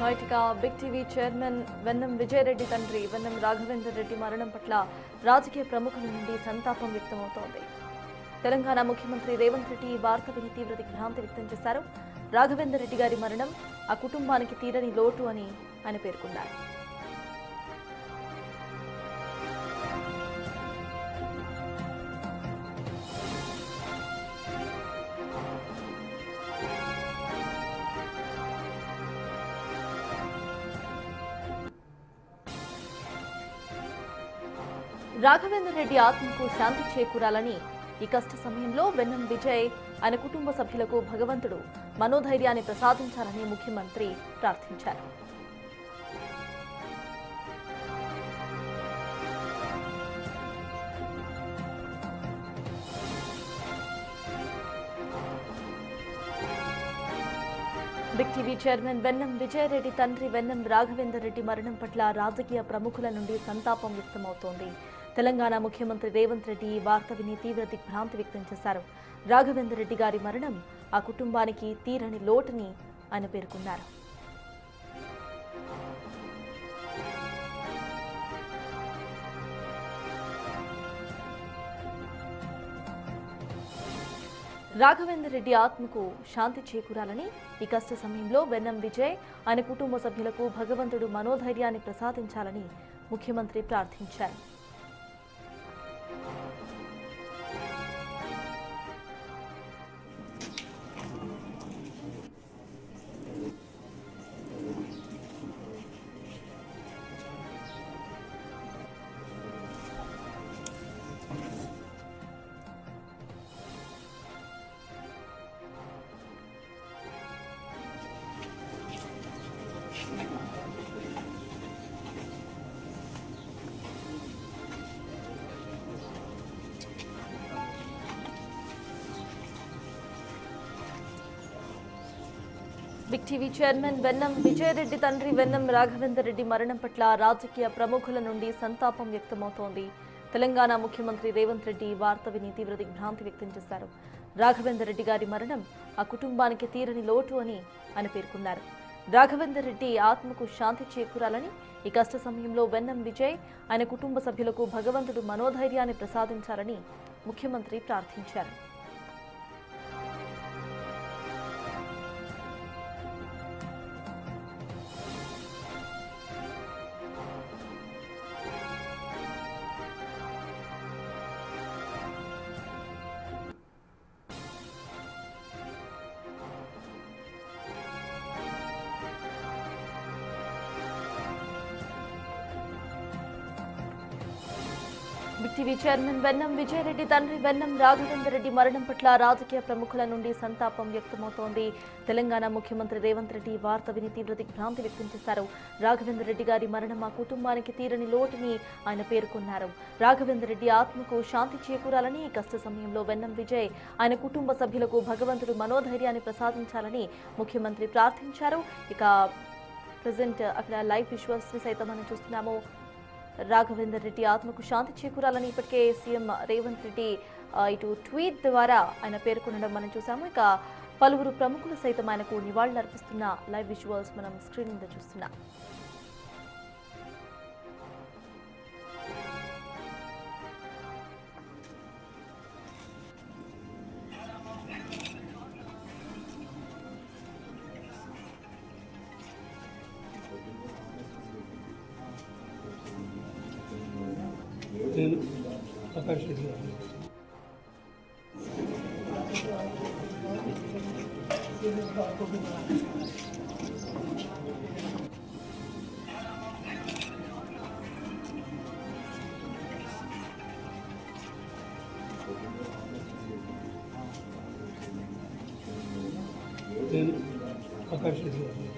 రైట్గా big TV chairman వెన్నం Vijaya Reddy తండ్రి వెన్నం రాఘవేందర్ రెడ్డి మరణం పట్ల రాజకీయ ప్రముఖుల నుండి సంతాపం వ్యక్తమవుతోంది. తెలంగాణ ముఖ్యమంత్రి రేవంత్ రెడ్డి ఈ వార్త విని తీవ్ర దిగ్భ్రాంతి వ్యక్తం చేశారు. రాఘవేందర్ రెడ్డి గారి మరణం ఆ కుటుంబానికి తీరని లోటు అని ఆయన పేర్కొన్నారు. రాఘవేందర్ రెడ్డి ఆత్మకు శాంతి చేకూరాలని ఈ కష్ట సమయంలో వెన్నం విజయ్ ఆయన కుటుంబ సభ్యులకు భగవంతుడు మనోధైర్యాన్ని ప్రసాదించాలని ముఖ్యమంత్రి ప్రార్థించారు. బిగ్ టీవీ చైర్మన్ వెన్నం విజయరెడ్డి తండ్రి వెన్నం రాఘవేందర్ రెడ్డి మరణం పట్ల రాజకీయ ప్రముఖుల నుండి సంతాపం వ్యక్తమవుతోంది. తెలంగాణ ముఖ్యమంత్రి రేవంత్ రెడ్డి ఈ వార్త విని తీవ్ర దిగ్భ్రాంతి వ్యక్తం చేశారు. రాఘవేందర్ రెడ్డి గారి మరణం ఆ కుటుంబానికి తీరని లోటుని ఆయన పేర్కొన్నారు. రాఘవేందర్ రెడ్డి ఆత్మకు శాంతి చేకూరాలని ఈ కష్ట సమయంలో వెన్నం విజయ్ ఆయన కుటుంబ సభ్యులకు భగవంతుడు మనోధైర్యాన్ని ప్రసాదించాలని ముఖ్యమంత్రి ప్రార్థించారు. బిగ్ టీవీ చైర్మన్ వెన్నం విజయరెడ్డి తండ్రి వెన్నం రాఘవేందర్ రెడ్డి మరణం పట్ల రాజకీయ ప్రముఖుల నుండి సంతాపం వ్యక్తమవుతోంది. తెలంగాణ ముఖ్యమంత్రి రేవంత్ రెడ్డి ఈ వార్త విని తీవ్ర దిగ్భ్రాంతి వ్యక్తం చేశారు. రాఘవేందర్ రెడ్డి గారి మరణం ఆ కుటుంబానికి తీరని లోటు అని ఆయన పేర్కొన్నారు. రాఘవేందర్ రెడ్డి ఆత్మకు శాంతి చేకూరాలని ఈ కష్ట సమయంలో వెన్నం విజయ్ ఆయన కుటుంబ సభ్యులకు భగవంతుడు మనోధైర్యాన్ని ప్రసాదించాలని ముఖ్యమంత్రి ప్రార్థించారు. బిగ్ టీవీ చైర్మన్ వెన్నం విజయరెడ్డి తండ్రి వెన్నం రాఘవేందర్ రెడ్డి మరణం పట్ల రాజకీయ ప్రముఖుల నుండి సంతాపం వ్యక్తమవుతోంది. తెలంగాణ ముఖ్యమంత్రి రేవంత్ రెడ్డి వార్త విని తీవ్ర దిగ్భ్రాంతి వ్యక్తం చేశారు. రాఘవేందర్ రెడ్డి గారి మరణం ఆ కుటుంబానికి తీరని లోటుని ఆయన పేర్కొన్నారు. రాఘవేందర్ రెడ్డి ఆత్మకు శాంతి చేకూరాలని ఈ కష్ట సమయంలో వెన్నం విజయ్ ఆయన కుటుంబ సభ్యులకు భగవంతుడు మనోధైర్యాన్ని ప్రసాదించాలని ముఖ్యమంత్రి ప్రార్థించారు. ఇక ప్రజెంట్ అక్కడ లైవ్ విజువల్స్ సైతం మనం చూస్తున్నాము. రాఘవేందర్ రెడ్డి ఆత్మకు శాంతి చేకూరాలని ఇప్పటికే సీఎం రేవంత్ రెడ్డి ఇటు ట్వీట్ ద్వారా ఆయన పేర్కొనడం మనం చూసాము. ఇక పలువురు ప్రముఖులు సైతం ఆయనకు నివాళులు అర్పిస్తున్న లైవ్ విజువల్స్ మనం స్క్రీన్ మీద చూస్తున్నాం. ప్రకాష్ రెడ్డి గారు ప్రకాష్ రెడ్డి గారు